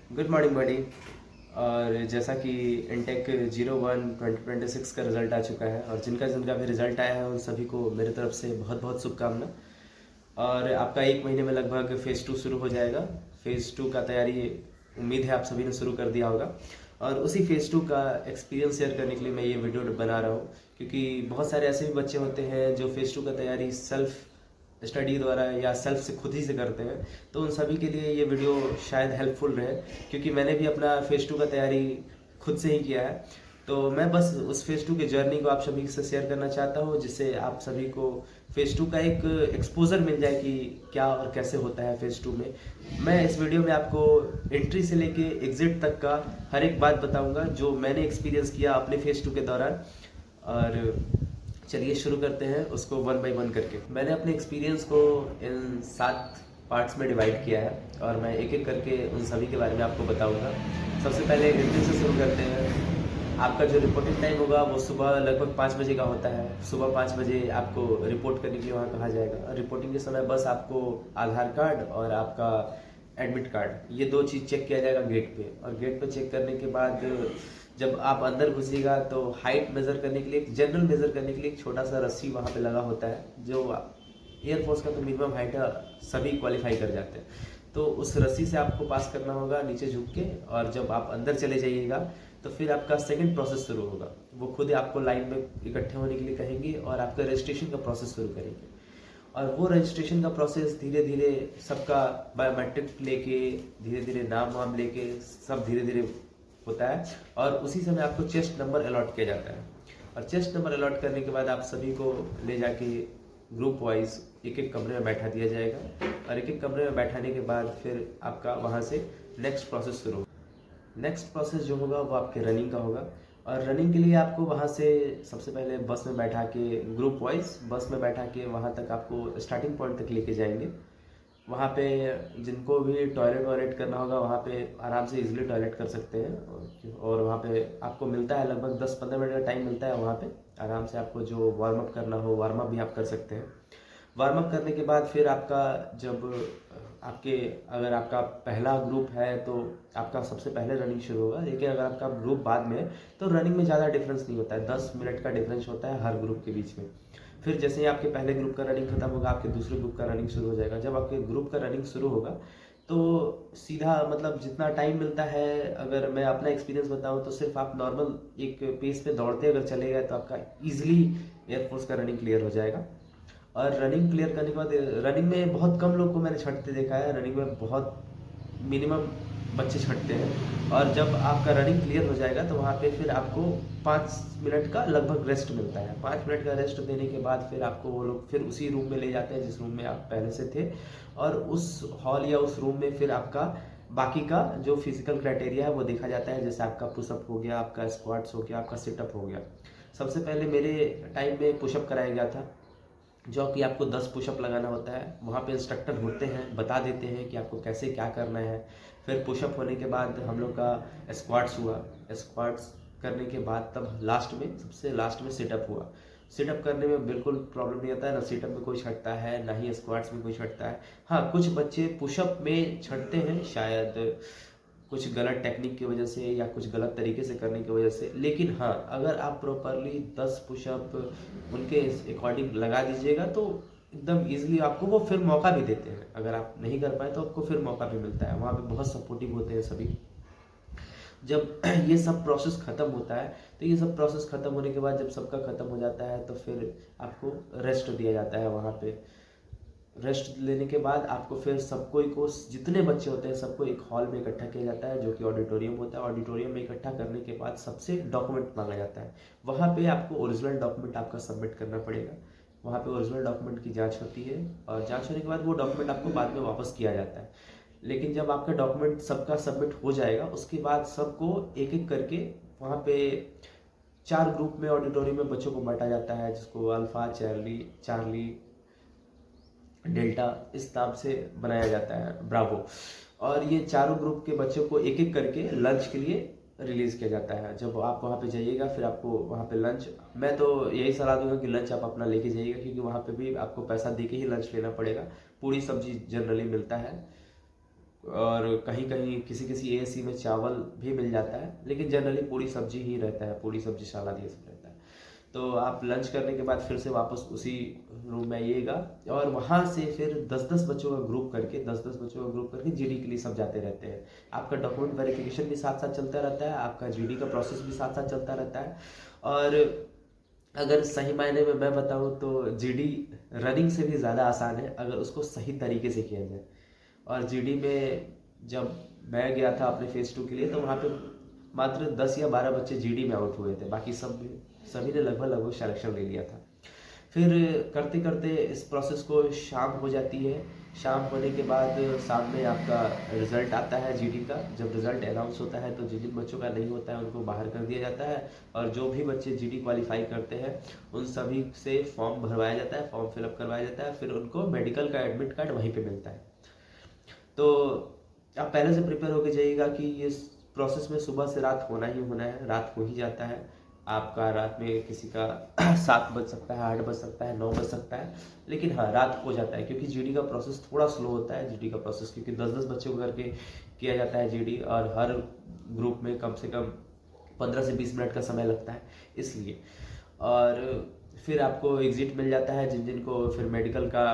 Good morning बडी। और जैसा कि इंटेक 01/2026 का रिज़ल्ट आ चुका है और जिनका जिनका भी रिज़ल्ट आया है उन सभी को मेरी तरफ से बहुत बहुत शुभकामना। और आपका 1 महीने में लगभग फ़ेज़ 2 शुरू हो जाएगा। फ़ेज़ 2 का तैयारी उम्मीद है आप सभी ने शुरू कर दिया होगा और उसी फ़ेज़ 2 का एक्सपीरियंस शेयर करने के लिए मैं ये वीडियो बना रहा हूँ, क्योंकि बहुत सारे ऐसे भी बच्चे होते हैं जो फ़ेज़ 2 का तैयारी सेल्फ स्टडी द्वारा या सेल्फ से खुद ही से करते हैं। तो उन सभी के लिए ये वीडियो शायद हेल्पफुल रहे, क्योंकि मैंने भी अपना फ़ेज़ 2 का तैयारी खुद से ही किया है। तो मैं बस उस फ़ेज़ 2 की जर्नी को आप सभी से शेयर करना चाहता हूँ, जिससे आप सभी को फ़ेज़ 2 का एक एक्सपोज़र मिल जाए कि क्या और कैसे होता है फ़ेज़ 2 में। मैं इस वीडियो में आपको एंट्री से लेके एग्ज़िट तक का हर एक बात बताऊँगा जो मैंने एक्सपीरियंस किया अपने फ़ेज़ 2 के दौरान। और चलिए शुरू करते हैं उसको वन बाय वन करके। मैंने अपने एक्सपीरियंस को इन 7 पार्ट्स में डिवाइड किया है और मैं एक एक करके उन सभी के बारे में आपको बताऊंगा। सबसे पहले एंट्री से शुरू करते हैं। आपका जो रिपोर्टिंग टाइम होगा वो सुबह लगभग 5 बजे का होता है। सुबह 5 बजे आपको रिपोर्ट करने के लिए वहाँ कहा जाएगा। रिपोर्टिंग के समय बस आपको आधार कार्ड और आपका एडमिट कार्ड, ये 2 चीज़ चेक किया जाएगा गेट पे। और गेट पे चेक करने के बाद जब आप अंदर घुसिएगा तो हाइट मेज़र करने के लिए, जनरल मेज़र करने के लिए एक छोटा सा रस्सी वहाँ पे लगा होता है, जो एयरफोर्स का तो मिनिमम हाइट है, सभी क्वालिफाई कर जाते हैं। तो उस रस्सी से आपको पास करना होगा नीचे झुक के। और जब आप अंदर चले जाइएगा तो फिर आपका सेकंड प्रोसेस शुरू होगा। वो खुद ही आपको लाइन में इकट्ठे होने के लिए कहेंगे और आपका रजिस्ट्रेशन का प्रोसेस शुरू करेंगे। और वो रजिस्ट्रेशन का प्रोसेस धीरे धीरे सबका बायोमेट्रिक लेके, धीरे धीरे नाम वाम लेके सब धीरे धीरे होता है। और उसी समय आपको चेस्ट नंबर अलॉट किया जाता है। और चेस्ट नंबर अलॉट करने के बाद आप सभी को ले जाके ग्रुप वाइज एक एक कमरे में बैठा दिया जाएगा। और एक एक कमरे में बैठाने के बाद फिर आपका वहाँ से नेक्स्ट प्रोसेस शुरू। नेक्स्ट प्रोसेस जो होगा वो आपके रनिंग का होगा। और रनिंग के लिए आपको वहाँ से सबसे पहले बस में बैठा के, ग्रुप वाइज बस में बैठा के वहाँ तक आपको स्टार्टिंग पॉइंट तक लेके जाएंगे। वहाँ पे जिनको भी टॉयलेट वॉयलेट करना होगा वहाँ पे आराम से इजीली टॉयलेट कर सकते हैं। और वहाँ पे आपको मिलता है लगभग 10-15 मिनट का टाइम मिलता है। वहाँ पे आराम से आपको जो वार्म अप करना हो वार्म अप भी आप कर सकते हैं। वार्म अप करने के बाद फिर आपका जब आपके अगर आपका पहला ग्रुप है तो आपका सबसे पहले रनिंग शुरू होगा। लेकिन अगर आपका ग्रुप बाद में है तो रनिंग में ज़्यादा डिफरेंस नहीं होता है, 10 मिनट का डिफरेंस होता है हर ग्रुप के बीच में। फिर जैसे ही आपके पहले ग्रुप का रनिंग खत्म होगा आपके दूसरे ग्रुप का रनिंग शुरू हो जाएगा। जब आपके ग्रुप का रनिंग शुरू होगा तो सीधा मतलब जितना टाइम मिलता है, अगर मैं अपना एक्सपीरियंस बताऊं तो सिर्फ आप नॉर्मल एक पेस पे दौड़ते अगर चले गए तो आपका इजीली एयरफोर्स का रनिंग क्लियर हो जाएगा। और रनिंग क्लियर करने के बाद रनिंग में बहुत कम लोग को मैंने छटते देखा है। रनिंग में बहुत मिनिमम बच्चे छटते हैं। और जब आपका रनिंग क्लियर हो जाएगा तो वहाँ पे फिर आपको 5 मिनट का लगभग रेस्ट मिलता है। 5 मिनट का रेस्ट देने के बाद फिर आपको वो लोग फिर उसी रूम में ले जाते हैं जिस रूम में आप पहले से थे। और उस हॉल या उस रूम में फिर आपका बाकी का जो फिजिकल क्राइटेरिया है वो देखा जाता है। जैसे आपका पुशअप हो गया, आपका स्क्वाट्स हो गया, आपका सिटअप हो गया। सबसे पहले मेरे टाइम में पुशअप कराया गया था, जो कि आपको 10 पुशअप लगाना होता है। वहाँ पे इंस्ट्रक्टर होते हैं, बता देते हैं कि आपको कैसे क्या करना है। फिर पुशअप होने के बाद हम लोग का स्क्वाट्स हुआ। स्क्वाट्स करने के बाद तब लास्ट में, सबसे लास्ट में सिटअप हुआ। सिटअप करने में बिल्कुल प्रॉब्लम नहीं आता है, ना सिटअप में कोई छटता है ना ही स्क्वाट्स में कोई छटता है। हाँ, कुछ बच्चे पुशअप में छटते हैं, शायद कुछ गलत टेक्निक की वजह से या कुछ गलत तरीके से करने की वजह से। लेकिन हाँ, अगर आप प्रॉपरली 10 पुशअप उनके अकॉर्डिंग लगा दीजिएगा तो एकदम इजीली आपको वो फिर मौका भी देते हैं। अगर आप नहीं कर पाए तो आपको फिर मौका भी मिलता है। वहाँ पे बहुत सपोर्टिव होते हैं सभी। जब ये सब प्रोसेस ख़त्म होता है तो ये सब प्रोसेस ख़त्म होने के बाद जब सबका ख़त्म हो जाता है तो फिर आपको रेस्ट दिया जाता है। वहाँ पे रेस्ट लेने के बाद आपको फिर सबको को, जितने बच्चे होते हैं सबको एक हॉल में इकट्ठा किया जाता है, जो कि ऑडिटोरियम होता है। ऑडिटोरियम में इकट्ठा करने के बाद सबसे डॉक्यूमेंट मांगा जाता है। वहाँ पे आपको ओरिजिनल डॉक्यूमेंट आपका सबमिट करना पड़ेगा। वहाँ पे ओरिजिनल डॉक्यूमेंट की जांच होती है और जांच होने के बाद वो डॉक्यूमेंट आपको बाद में वापस किया जाता है। लेकिन जब आपका डॉक्यूमेंट सबका सबमिट हो जाएगा उसके बाद सबको एक एक करके वहाँ पे 4 ग्रुप में ऑडिटोरियम में बच्चों को बांटा जाता है, जिसको अल्फा, चार्ली, डेल्टा इस नाम से बनाया जाता है, ब्रावो। और ये चारों ग्रुप के बच्चों को एक एक करके लंच के लिए रिलीज़ किया जाता है। जब आप वहाँ पे जाइएगा फिर आपको वहाँ पे लंच, मैं तो यही सलाह दूंगा कि लंच आप अपना लेके जाइएगा, क्योंकि वहाँ पे भी आपको पैसा दे के ही लंच लेना पड़ेगा। पूरी सब्जी जनरली मिलता है। और कहीं कहीं किसी किसी एएससी में चावल भी मिल जाता है, लेकिन जनरली पूरी सब्जी ही रहता है, पूरी सब्जी सलाद ये सब रहता है। तो आप लंच करने के बाद फिर से वापस उसी रूम में आइएगा और वहाँ से फिर 10-10 बच्चों का ग्रुप करके 10-10 बच्चों का ग्रुप करके जीडी के लिए सब जाते रहते हैं। आपका डॉक्यूमेंट वेरिफिकेशन भी साथ साथ चलता रहता है, आपका जीडी का प्रोसेस भी साथ साथ चलता रहता है। और अगर सही मायने में मैं बताऊं तो जीडी रनिंग से भी ज़्यादा आसान है अगर उसको सही तरीके से किया जाए। और जीडी में जब मैं गया था अपने फेज़ 2 के लिए तो वहाँ पे मात्र 10 या 12 बच्चे जीडी में आउट हुए थे, बाकी सभी ने लगभग लगभग सिलेक्शन ले लिया था। फिर करते करते इस प्रोसेस को शाम हो जाती है। शाम होने के बाद शाम में आपका रिज़ल्ट आता है जीडी का। जब रिज़ल्ट अनाउंस होता है तो जिन जिन बच्चों का नहीं होता है उनको बाहर कर दिया जाता है, और जो भी बच्चे जीडी क्वालिफाई करते हैं उन सभी से फॉर्म भरवाया जाता है, फॉर्म फिलअप करवाया जाता है, फिर उनको मेडिकल का एडमिट कार्ड वहीं पे मिलता है। तो आप पहले से प्रिपेयर होकर जाइएगा कि इस प्रोसेस में सुबह से रात होना ही होना है, रात हो ही जाता है। आपका रात में किसी का 7 बज सकता है, 8 बज सकता है, 9 बज सकता है, लेकिन हाँ रात हो जाता है क्योंकि जीडी का प्रोसेस थोड़ा स्लो होता है। जीडी का प्रोसेस क्योंकि 10-10 बच्चों को करके किया जाता है जीडी, और हर ग्रुप में कम से कम 15 से 20 मिनट का समय लगता है इसलिए। और फिर आपको एग्जिट मिल जाता है, जिन जिन को फिर मेडिकल का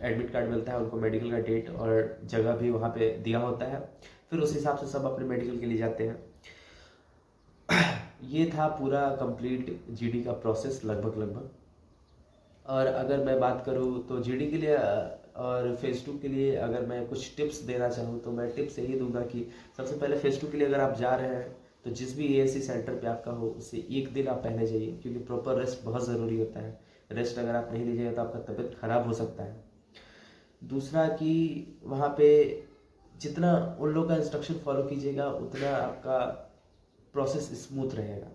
एडमिट कार्ड मिलता है उनको मेडिकल का डेट और जगह भी वहाँ पे दिया होता है। फिर उस हिसाब से सब अपने मेडिकल के लिए जाते हैं। ये था पूरा कंप्लीट जीडी का प्रोसेस लगभग। और अगर मैं बात करूँ तो जीडी के लिए और फेज़ 2 के लिए अगर मैं कुछ टिप्स देना चाहूँ तो मैं टिप्स यही दूंगा कि सबसे पहले फेज़ 2 के लिए अगर आप जा रहे हैं तो जिस भी एएससी सेंटर पे आपका हो उससे एक दिन आप पहले जाइए, क्योंकि प्रॉपर रेस्ट बहुत ज़रूरी होता है। रेस्ट अगर आप नहीं लीजिएगा तो आपका तबीयत खराब हो सकता है। दूसरा कि वहाँ पे जितना उन लोग का इंस्ट्रक्शन फॉलो कीजिएगा उतना आपका प्रोसेस स्मूथ रहेगा।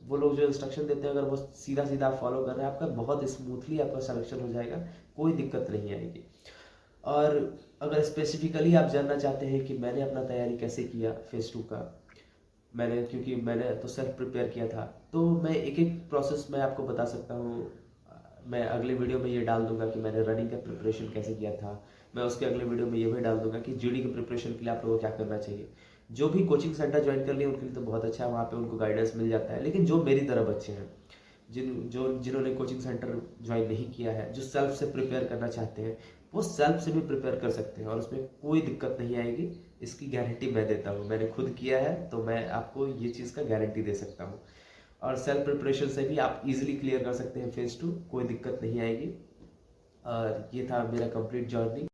वो लोग जो इंस्ट्रक्शन देते हैं अगर वो सीधा सीधा आप फॉलो कर रहे हैं आपका बहुत स्मूथली आपका सिलेक्शन हो जाएगा, कोई दिक्कत नहीं आएगी। और अगर स्पेसिफिकली आप जानना चाहते हैं कि मैंने अपना तैयारी कैसे किया फेज़ 2 का, क्योंकि मैंने तो सेल्फ प्रिपेयर किया था, तो मैं एक एक प्रोसेस मैं आपको बता सकता हूँ। मैं अगले वीडियो में ये डाल दूंगा कि मैंने रनिंग का प्रिपरेशन कैसे किया था। मैं उसके अगले वीडियो में ये भी डाल दूंगा कि जीडी के प्रिपरेशन के लिए आप लोगों को क्या करना चाहिए। जो भी कोचिंग सेंटर ज्वाइन कर लिए उनके लिए तो बहुत अच्छा है, वहाँ पे उनको गाइडेंस मिल जाता है। लेकिन जो मेरी तरह बच्चे हैं जिन्होंने कोचिंग सेंटर ज्वाइन नहीं किया है, जो सेल्फ से प्रिपेयर करना चाहते हैं, वो सेल्फ से भी प्रिपेयर कर सकते हैं और उसमें कोई दिक्कत नहीं आएगी। इसकी गारंटी मैं देता हूँ, मैंने खुद किया है तो मैं आपको ये चीज़ का गारंटी दे सकता हूँ। और सेल्फ प्रिपरेशन से भी आप इजीली क्लियर कर सकते हैं फेज़ 2, कोई दिक्कत नहीं आएगी। और ये था मेरा कंप्लीट जर्नी।